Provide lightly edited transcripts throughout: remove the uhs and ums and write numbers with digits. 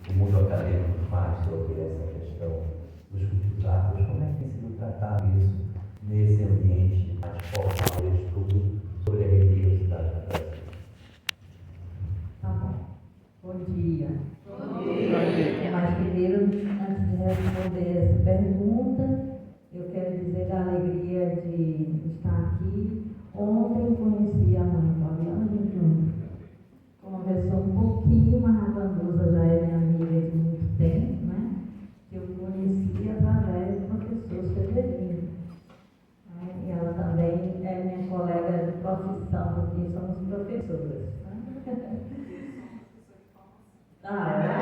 o mundo acadêmico faz sobre essa questão dos cultivos afros, como é que tem sido tratado isso nesse ambiente mais formal de estudo sobre a religiosidade no Brasil? Tá bom. Bom dia. Bom dia. Mas primeiro, antes de responder essa pergunta, eu quero dizer a alegria de estar aqui. Ontem conheci a mãe Fabiana de Júnior. Conversou um pouquinho, mas a Vanduza já é minha amiga de muito tempo, né? Eu conheci através do professor Severino. E ela também é minha colega de profissão, porque somos professoras.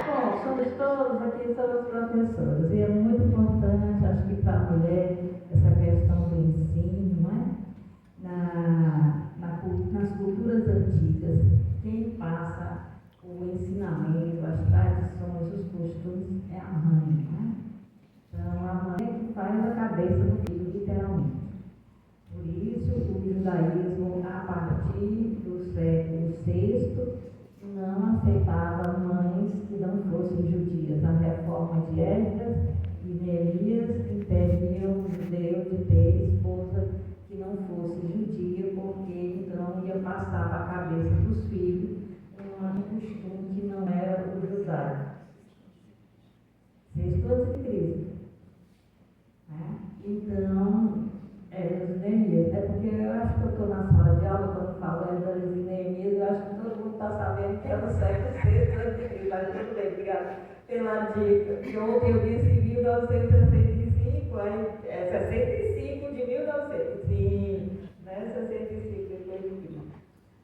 Bom, somos todos aqui, somos professores. E é muito importante, acho que para a mulher, essa questão do ensino, não é? Nas culturas antigas, quem passa o ensinamento, as tradições, os costumes, é a mãe, né? Então, a mãe é que faz a cabeça do filho, literalmente. Por isso, o judaísmo, a partir do século VI, não aceitava mães que não fossem judias. A reforma de Esdras e Neemias impediam o judeu de ter esposa que não fosse judia, porque então ia passar para a cabeça dos filhos um costume que não era o judaico. Sexto antes de Cristo. Então, os Neemias, é porque eu acho que eu estou na sala de aula, quando falo Esdras e Neemias, eu acho que todo mundo está sabendo que é do século VI antes de Cristo, mas tudo bem, obrigada pela dica. Porque ontem eu disse 1965, aí é 65 de 1900, sim, né? 65 depois de Cristo.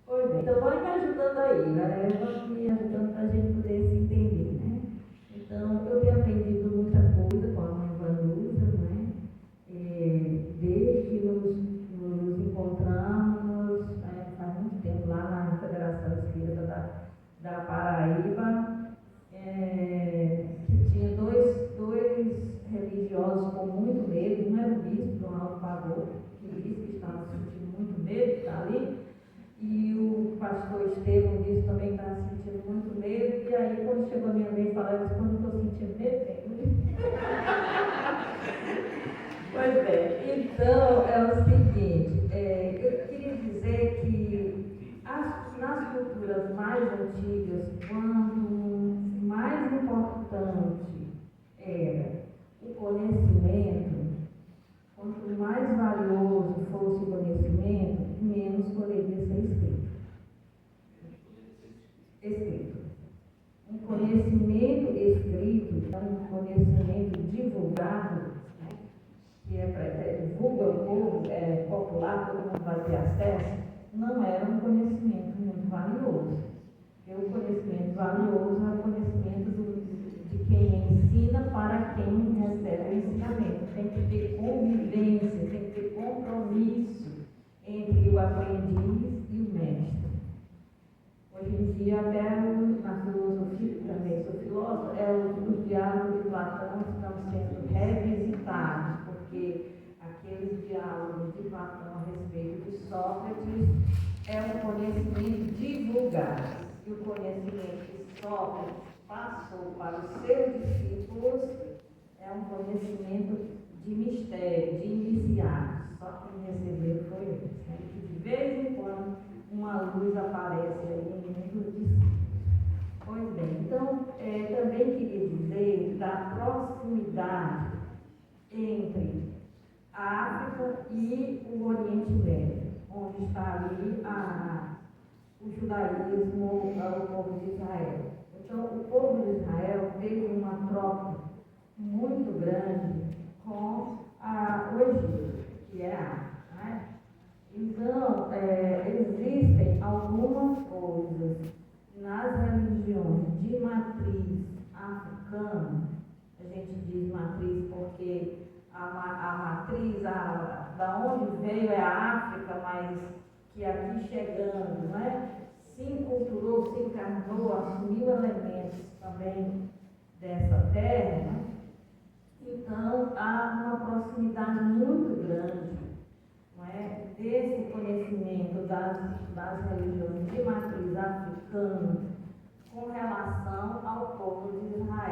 Pois bem, então vai me ajudando aí, né? Vai me ajudando para a gente poder se entender, né? Então, eu tenho aprendido muita coisa com a mãe Vanusa, né? Desde que nos encontramos, faz muito tempo, lá na Federação Espírita da Paraíba, que tinha dois religiosos com muito medo. Um era o bispo, um alto pavor, que disse que estava sentindo muito medo de estar ali, e o pastor Estevão disse também que estava sentindo muito medo. E aí, quando chegou a minha vez, falava: quando eu estou sentindo medo, tem medo. Pois bem, então é o seguinte, eu queria dizer que nas culturas mais antigas, quanto mais importante era o conhecimento, quanto mais valioso fosse o conhecimento, menos poderia ser escrito. Um conhecimento escrito, um conhecimento divulgado, que divulga o povo, popular, todo mundo vai ter acesso, não era um conhecimento muito valioso. Porque o conhecimento valioso é o conhecimento de quem ensina para quem recebe o ensinamento. Tem que ter convivência, tem que ter compromisso entre o aprendiz e o mestre. Hoje em dia, até na filosofia, também sou filósofa, os diálogos de Platão estão sendo revisitados, porque aqueles diálogos de Platão a respeito de Sócrates é um conhecimento divulgado. E o conhecimento que Sócrates passou para os seus discípulos é um conhecimento de mistério, de iniciados. Só quem recebeu foi eles. De vez em quando, uma luz aparece aí no mundo de si. Pois bem, então, também queria dizer da proximidade entre a África e o Oriente Médio, onde está ali o judaísmo, o povo de Israel. Então, o povo de Israel teve uma troca muito grande com o Egito, que é a África, né? Então, existem algumas coisas nas religiões de matriz africana. A gente diz matriz porque a matriz, da onde veio é a África, mas que aqui chegando, não é? Se enculturou, se encarnou, assumiu elementos também dessa terra, né? Então, há uma proximidade muito grande, não é, desse conhecimento das religiões de matriz africana com relação ao povo de Israel.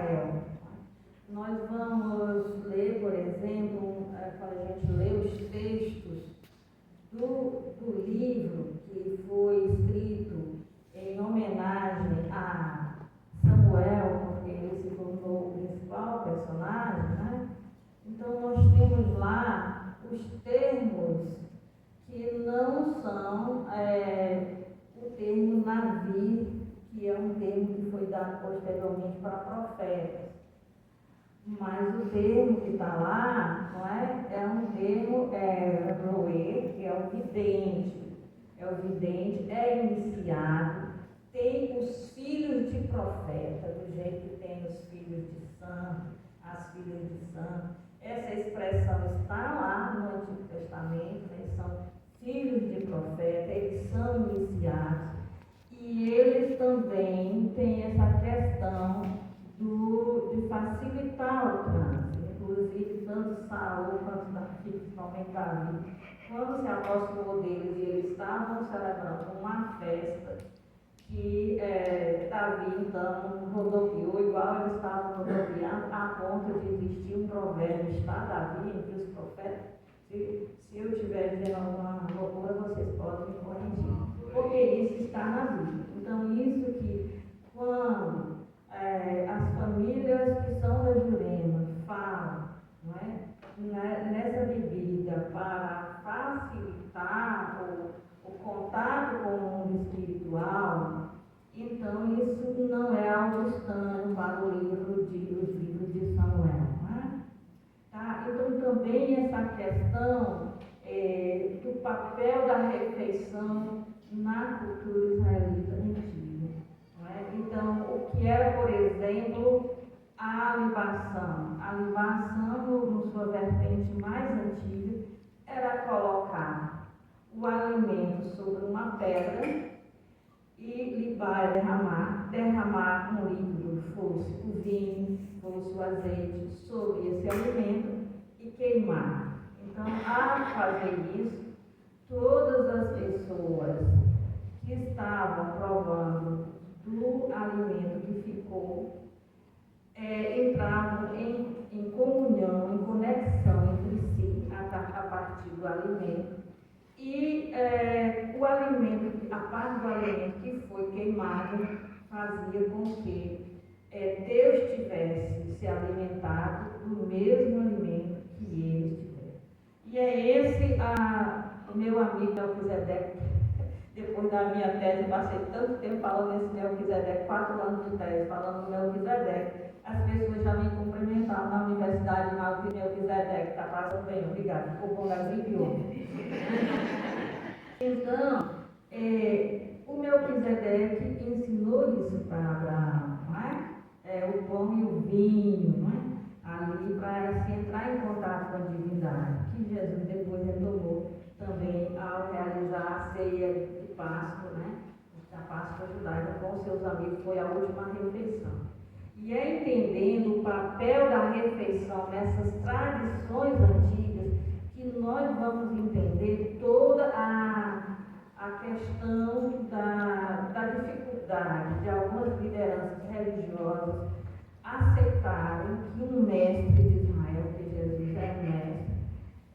são o termo Navi, que é um termo que foi dado posteriormente para profetas. Mas o termo que está lá, não é um termo roê, que é o vidente. É o vidente, é iniciado, tem os filhos de profeta, do jeito que tem os filhos de santo, as filhas de santo. Essa expressão está lá no Antigo Testamento, eles são filhos de profeta, eles são iniciados. E eles também têm essa questão de facilitar o trânsito. Inclusive, tanto Saul quanto Davi, principalmente Davi, quando se aproximou deles e eles estavam celebrando uma festa, que Davi, então, rodopiou, igual eles estavam rodopiando, a ponto de existir um provérbio, está Davi entre os profetas. Se eu estiver dizendo alguma loucura, vocês podem me corrigir, porque isso está na Bíblia. Então, isso que, quando as famílias que são da Jurema falam, não é, nessa bebida para facilitar o contato com o mundo espiritual, então isso não é algo estranho para os livros de Samuel. Não é? Tá? Então também essa questão do papel da refeição na cultura israelita antiga. Não é? Então, o que era, por exemplo, a libação. A libação, na sua vertente mais antiga, era colocar o alimento sobre uma pedra e libar, derramar um líquido, fosse o vinho, fosse o azeite, sobre esse alimento e queimar. Então, ao fazer isso, todas as pessoas que estavam provando do alimento que ficou, entravam em comunhão, em conexão entre si, a partir do alimento. E o alimento, a parte do alimento que foi queimado, fazia com que Deus tivesse se alimentado do mesmo alimento que eles tiveram. E é esse o meu amigo Melquisedeque. Depois da minha tese, passei tanto tempo falando nesse Melquisedeque, 4 anos de tese, falando do Melquisedeque. As pessoas já me cumprimentavam na universidade, na Melquisedeque, está passando bem, obrigada, ficou bom das idiomas. Então, o Melquisedeque ensinou isso para Abraão, não é? O pão e o vinho, não é? Ali para se entrar em contato com a divindade, que Jesus depois retomou também ao realizar a ceia de Páscoa, né? A Páscoa judaica com seus amigos, foi a última refeição. E entendendo o papel da refeição nessas tradições antigas, que nós vamos entender toda a questão da dificuldade de algumas lideranças religiosas aceitarem que um mestre de Israel, que Jesus é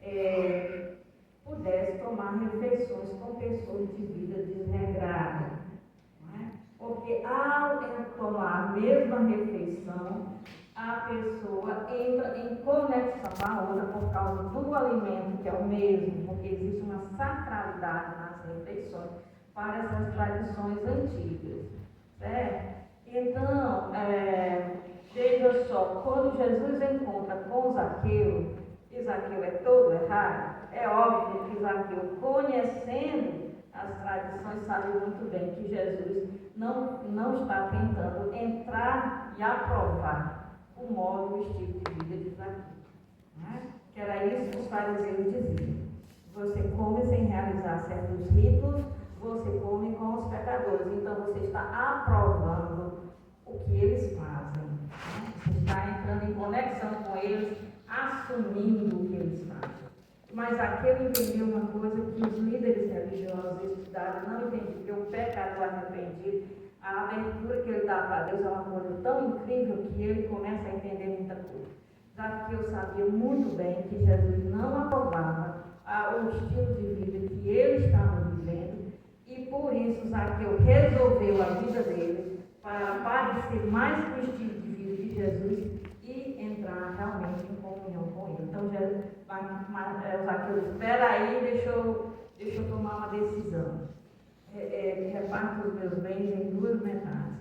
mestre, pudesse tomar refeições com pessoas de vida desregrada. Não é? Porque ao tomar a mesma refeição, a pessoa entra em conexão com a outra por causa do alimento, que é o mesmo, porque existe uma sacralidade nas refeições para essas tradições antigas. Certo? Então, veja só, quando Jesus encontra com Zaqueu, e Zaqueu é todo errado, é óbvio que Zaqueu, conhecendo as tradições, sabe muito bem que Jesus não está tentando entrar e aprovar o modo, o estilo de vida de Zaqueu. Né? Que era isso que os fariseus diziam. Você come sem realizar certos ritos, você come com os pecadores. Então você está aprovando o que eles fazem. Né? Você está entrando em conexão com eles, assumindo o que eles fazem. Mas aquele entendeu uma coisa que os líderes religiosos estudaram, não entendiam, porque o pecador arrependido, a abertura que ele dá para Deus é uma coisa tão incrível que ele começa a entender muita coisa. Zaqueu sabia muito bem que Jesus não aprovava o estilo de vida que ele estava vivendo, e por isso Zaqueu resolveu a vida dele para parecer mais com o estilo de vida de Jesus e entrar realmente em comunhão com ele. Então, Zaqueu, espera aí, deixa eu deixa eu tomar uma decisão. Reparto os meus bens em duas metades.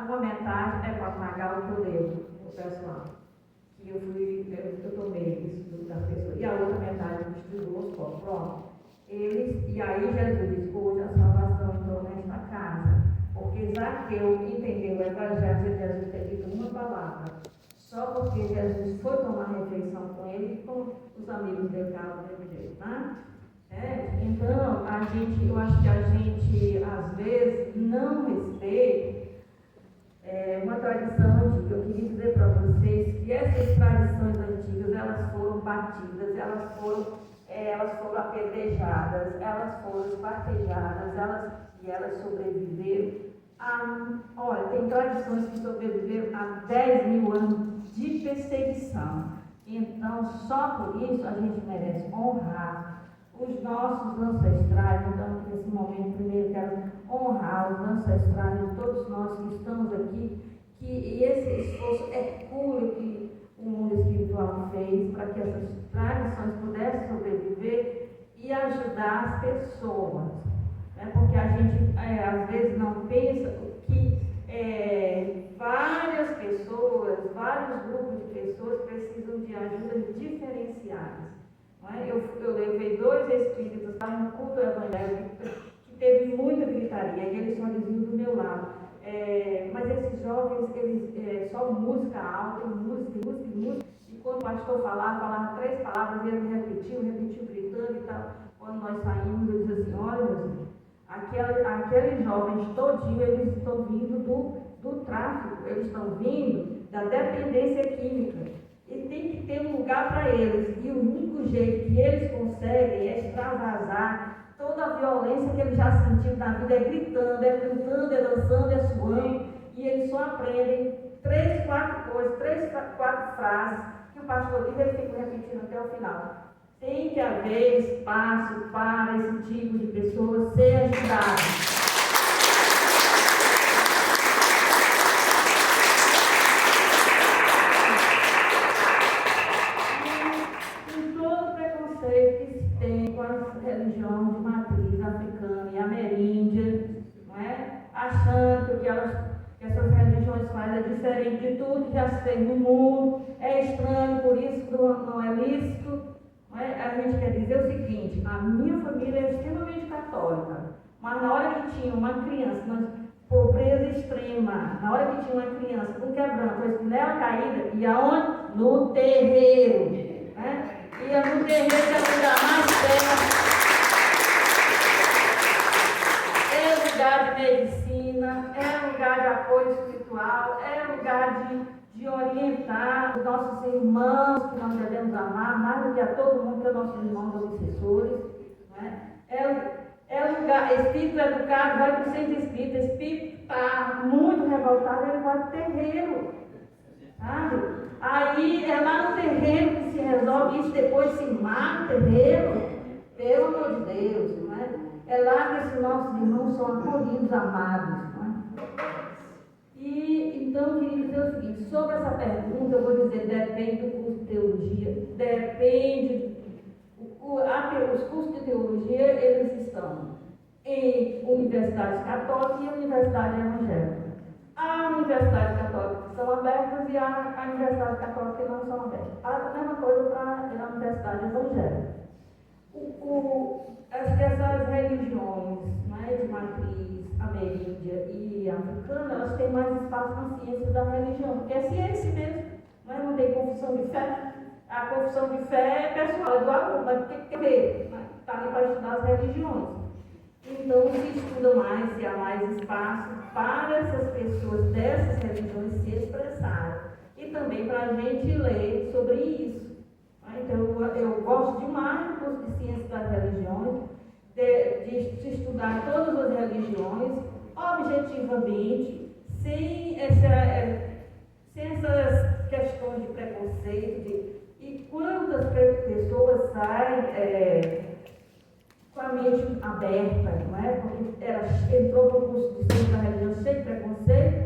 Uma metade é para pagar o que eu devo para o pessoal. Que eu tomei isso das pessoas. E a outra metade eu distribuo aos pobres. Pronto. E aí Jesus diz, hoje a salvação entrou nesta casa. Porque Zaqueu entendeu o Evangelho de Jesus ter dito uma palavra. Só porque Jesus foi tomar refeição com ele e com os amigos dele ficaram do mesmo jeito, tá? Então, eu acho que a gente, às vezes, não respeita uma tradição antiga. Eu queria dizer para vocês que essas tradições antigas, elas foram batidas, elas foram apedrejadas, elas foram espartejadas, e elas sobreviveram olha, tem tradições que sobreviveram a 10 mil anos de perseguição. Então, só por isso a gente merece honrar os nossos ancestrais. Então, nesse momento, primeiro quero honrar os ancestrais de todos nós que estamos aqui, que esse esforço hercúleo que o mundo espiritual fez para que essas tradições pudessem sobreviver e ajudar as pessoas. Porque a gente, às vezes, não pensa que várias pessoas, vários grupos de pessoas precisam de ajudas diferenciadas. Eu levei 2 espíritos para um culto evangélico que teve muita gritaria e eles só diziam do meu lado. Mas esses jovens, eles só música alta, música. E quando o pastor falava 3 palavras e ele repetiu gritando e tal. Quando nós saímos, eu disse assim, olha, meus irmãos, aqueles jovens todinhos, eles estão vindo do tráfico, eles estão vindo da dependência química. E tem que ter um lugar para eles. E o único jeito que eles conseguem é extravasar toda a violência que eles já sentiram na vida, gritando, cantando, dançando, suando. E eles só aprendem 3, 4 coisas, 3, 4 frases que o pastor diz, eles ficam repetindo até o final. Tem que haver espaço para esse tipo de pessoas ser ajudadas. Religião de matriz africana e ameríndia, não é? Achando que essas religiões fazem diferente de tudo que já se fez no mundo, é estranho, por isso não é lícito. Não é? A gente quer dizer o seguinte, a minha família é extremamente católica, mas na hora que tinha uma criança, pobreza extrema, na hora que tinha uma criança com quebranto, com a espinela caída, ia onde? No terreiro. Né? Ia no terreiro que é o lugar mais perto. É lugar de medicina, é lugar de apoio espiritual, é lugar de orientar os nossos irmãos que nós devemos amar, mais do que a todo mundo, que é nossos irmãos obsessores. É lugar, espírito educado, vai para o centro espírita, espírito está muito revoltado, ele vai para o terreiro. Sabe? Aí é lá no terreiro que se resolve isso, depois se mata o terreiro, pelo amor de Deus, não é? É lá que esses nossos irmãos são acolhidos, amados, não é? E então eu queria dizer o seguinte, sobre essa pergunta, eu vou dizer, depende do curso de teologia, depende, os cursos de teologia, eles estão em universidades católicas e universidades evangélicas. Há universidades católicas que são abertas e há universidades católicas que não são abertas. A mesma coisa para a universidade evangélica. Acho que essas religiões, né, de matriz ameríndia e africana, elas têm mais espaço na ciência da religião, porque é ciência mesmo, né? Não tem confissão de fé. A confissão de fé é pessoal, é do aluno, mas tem que ver, está ali para estudar as religiões. Então, se estuda mais e há mais espaço para essas pessoas dessas religiões se expressarem. E também para a gente ler sobre isso. Então, eu gosto demais do curso de Ciência das Religiões, de estudar todas as religiões, objetivamente, sem essas questões de preconceito. E quantas pessoas saem com a mente aberta, não é? Porque entrou no curso de Ciência da Religião cheio de preconceito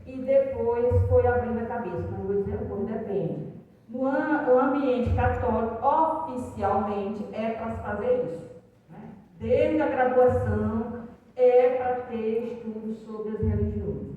e depois foi abrindo a cabeça. Mas eu vou dizer uma coisa, depende. No ambiente católico, oficialmente, é para se fazer isso. Né? desde a graduação, é para ter estudos sobre as religiões.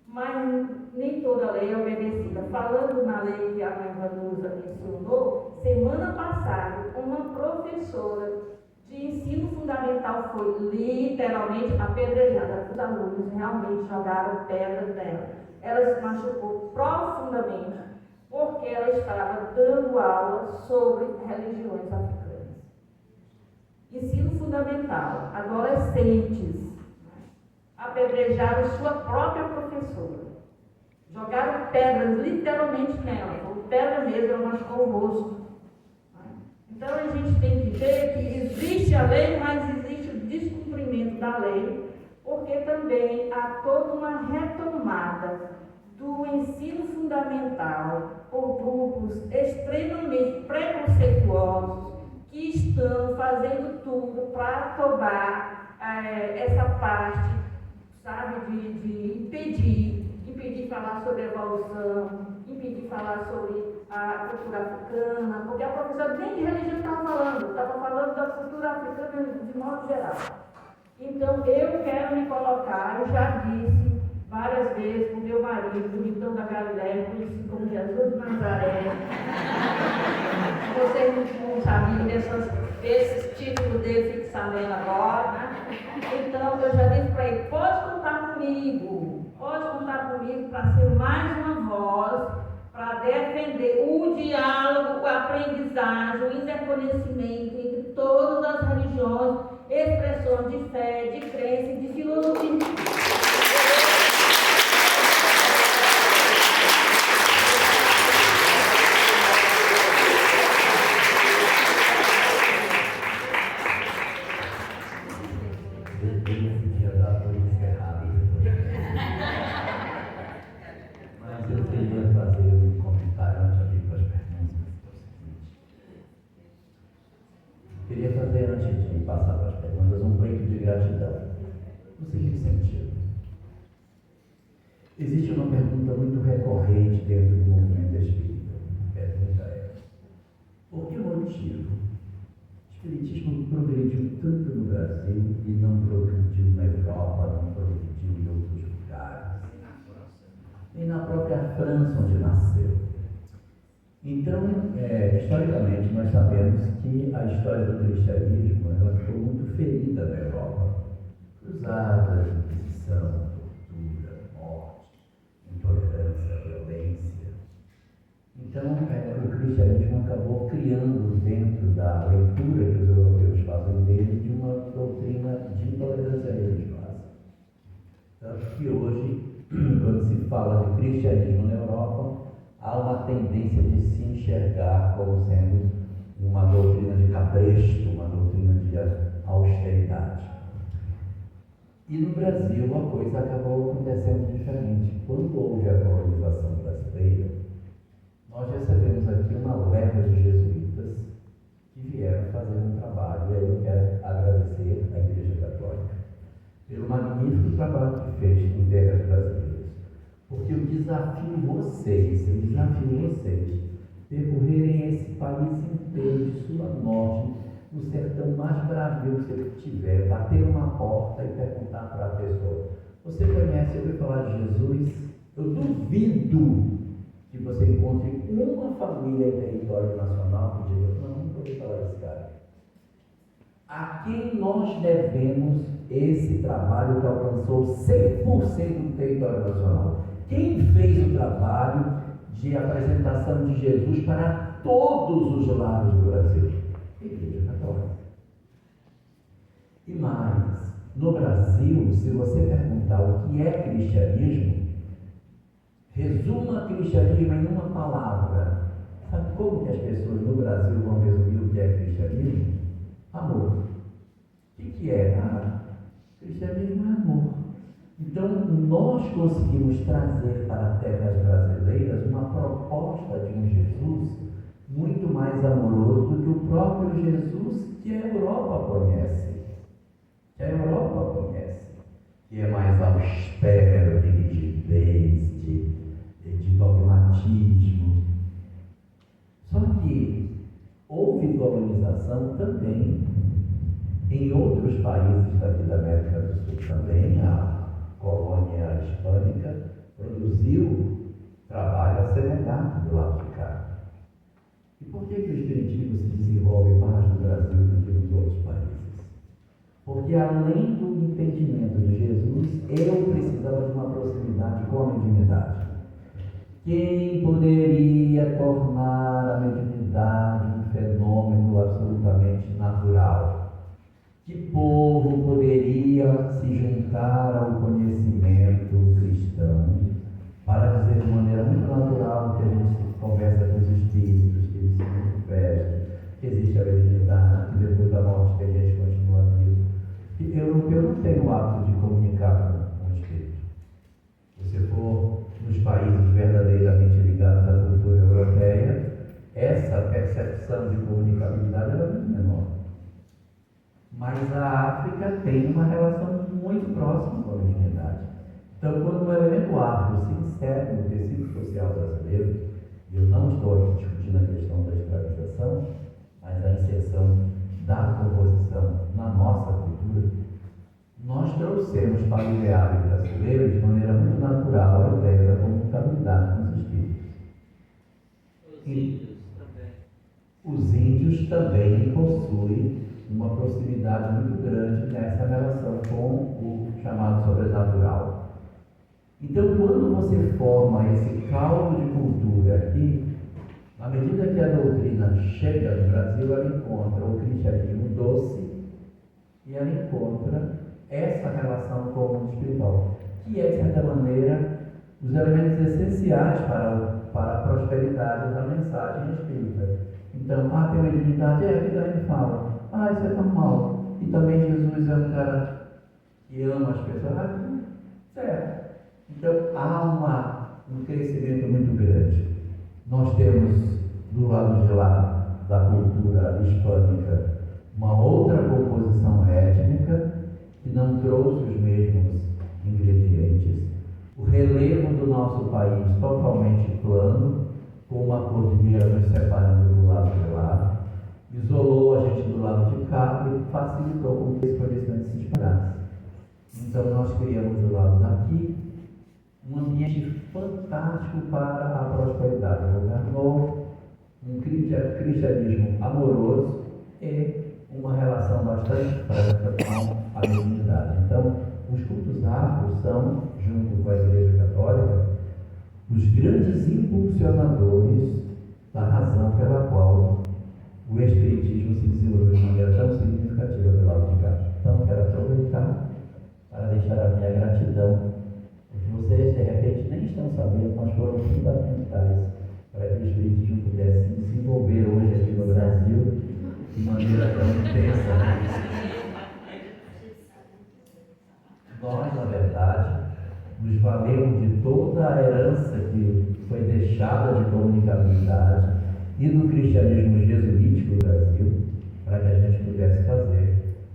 Mas nem toda lei é obedecida. Falando na lei que a mãe Vanusa mencionou, semana passada, uma professora de ensino fundamental foi literalmente apedrejada. Os alunos realmente jogaram pedras nela. Ela se machucou profundamente porque ela estava dando aula sobre religiões africanas. Ensino fundamental, adolescentes apedrejaram sua própria professora. Jogaram pedras literalmente nela. Foi pedra mesmo, ela machucou o rosto. Então a gente tem que ver que existe a lei, mas existe o descumprimento da lei, porque também há toda uma retomada do ensino fundamental por grupos extremamente preconceituosos que estão fazendo tudo para tomar essa parte, sabe, de impedir falar sobre evolução, impedir falar sobre a cultura africana, porque a professora nem de religião estava falando da cultura africana de modo geral. Então eu quero me colocar, eu já disse várias vezes para o meu marido, então da Galileia, conhecido como Jesus de Nazaré. Vocês não sabiam esses títulos dele fiquem sabendo agora, né? Então eu já disse para ele, pode contar comigo para ser mais uma voz, para defender o diálogo, a aprendizagem, o interconhecimento entre todas as religiões, expressões de fé, de crença e de filosofia. Mas eu queria fazer um comentário antes de ir para as perguntas. Queria fazer, antes de passar para as perguntas, um grito de gratidão. No seguinte sentido: existe uma pergunta muito recorrente dentro do movimento espírita. A pergunta é: por que motivo o espiritismo progrediu tanto no Brasil e não progrediu na Europa, não progrediu em outros lugares, nem na própria França, onde nasceu? Então, historicamente, nós sabemos que a história do cristianismo ela ficou muito ferida na Europa. Cruzadas, Inquisição, tortura, morte, intolerância, violência. Então, o cristianismo acabou criando, dentro da leitura que os europeus fazem dele, de uma doutrina de intolerância religiosa. Tanto que hoje, quando se fala de cristianismo na Europa, há uma tendência de se enxergar como sendo uma doutrina de cabresto, uma doutrina de austeridade. E no Brasil a coisa acabou acontecendo diferente. Quando houve a colonização brasileira, nós recebemos aqui uma leva de jesuítas que vieram fazer um trabalho, e aí eu quero agradecer à Igreja Católica pelo magnífico trabalho que fez em terras brasileiras. Porque eu desafio vocês percorrerem esse país inteiro, de sul a norte, no sertão mais bravio que você tiver, bater uma porta e perguntar para a pessoa: você conhece, ouviu falar de Jesus? Eu duvido que você encontre uma família em território nacional que diga: não, nunca ouvi falar desse cara. A quem nós devemos esse trabalho que alcançou 100% do território nacional? Quem fez o trabalho de apresentação de Jesus para todos os lados do Brasil? A Igreja Católica. E mais, no Brasil, se você perguntar o que é cristianismo, resuma cristianismo em uma palavra. Sabe como que as pessoas no Brasil vão resumir o que é cristianismo? Amor. O que é? Cristianismo é amor. Então, nós conseguimos trazer para as terras brasileiras uma proposta de um Jesus muito mais amoroso do que o próprio Jesus que a Europa conhece. Que é mais austero, de rigidez, de dogmatismo. Só que houve colonização também Em outros países da América do Sul também, a colônia hispânica produziu trabalho semelhante do lado de cá. E por que o Espiritismo se desenvolve mais no Brasil do que nos outros países? Porque além do entendimento de Jesus, eu precisava de uma proximidade com a mediunidade. Quem poderia tornar a mediunidade um fenômeno absolutamente natural? Que povo poderia se juntar ao conhecimento cristão para dizer de maneira muito natural que a gente conversa com os espíritos, que eles se manifestam, que existe a mediunidade, que depois da morte que a gente continua vivo. E europeu não tem o hábito de comunicar com o espírito. Se você for nos países verdadeiramente ligados à cultura europeia, essa percepção de comunicabilidade é muito menor. Mas a África tem uma relação muito próxima com a mediunidade. Então, quando o elemento afro se insere no tecido social brasileiro, e eu não estou aqui discutindo a questão da escravização, mas a inserção da composição na nossa cultura, nós trouxemos para o ideário brasileiro de maneira muito natural a ideia da comunicabilidade com os espíritos. Os índios também possuem uma proximidade muito grande nessa relação com o chamado sobrenatural. Então, quando você forma esse caldo de cultura aqui, à medida que a doutrina chega no Brasil, ela encontra o cristianismo doce e ela encontra essa relação com o mundo espiritual, que é, de certa maneira, os elementos essenciais para a prosperidade da mensagem espírita. Então, tem mediunidade, que daí fala, isso é normal. E também Jesus é um cara que ama as pessoas. Certo. Então, há um crescimento muito grande. Nós temos, do lado de lá, da cultura hispânica, uma outra composição étnica que não trouxe os mesmos ingredientes. O relevo do nosso país totalmente plano, com uma cordilheira nos separando do lado de lá, isolou a gente do lado de cá e facilitou com que esse conhecimento se espalhasse. Então nós criamos do lado daqui um ambiente fantástico para a prosperidade, um lugar novo, um cristianismo amoroso e uma relação bastante franca com a mediunidade. Então, os cultos afros são, junto com a Igreja Católica, os grandes impulsionadores da razão pela qual o Espiritismo se desenvolveu de maneira tão significativa do lado de cá. Então, quero aproveitar para deixar a minha gratidão, porque vocês, de repente, nem estão sabendo, mas foram fundamentais para que o Espiritismo pudesse se desenvolver hoje aqui no Brasil de maneira tão intensa. Nós, na verdade, nos valemos de toda a herança que foi deixada de comunicabilidade e do cristianismo jesuítico do Brasil, para que a gente pudesse fazer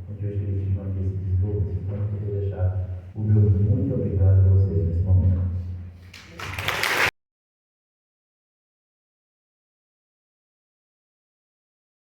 com que o Espiritismo aqui se desenvolvesse. Então, eu queria deixar o meu muito obrigado a você.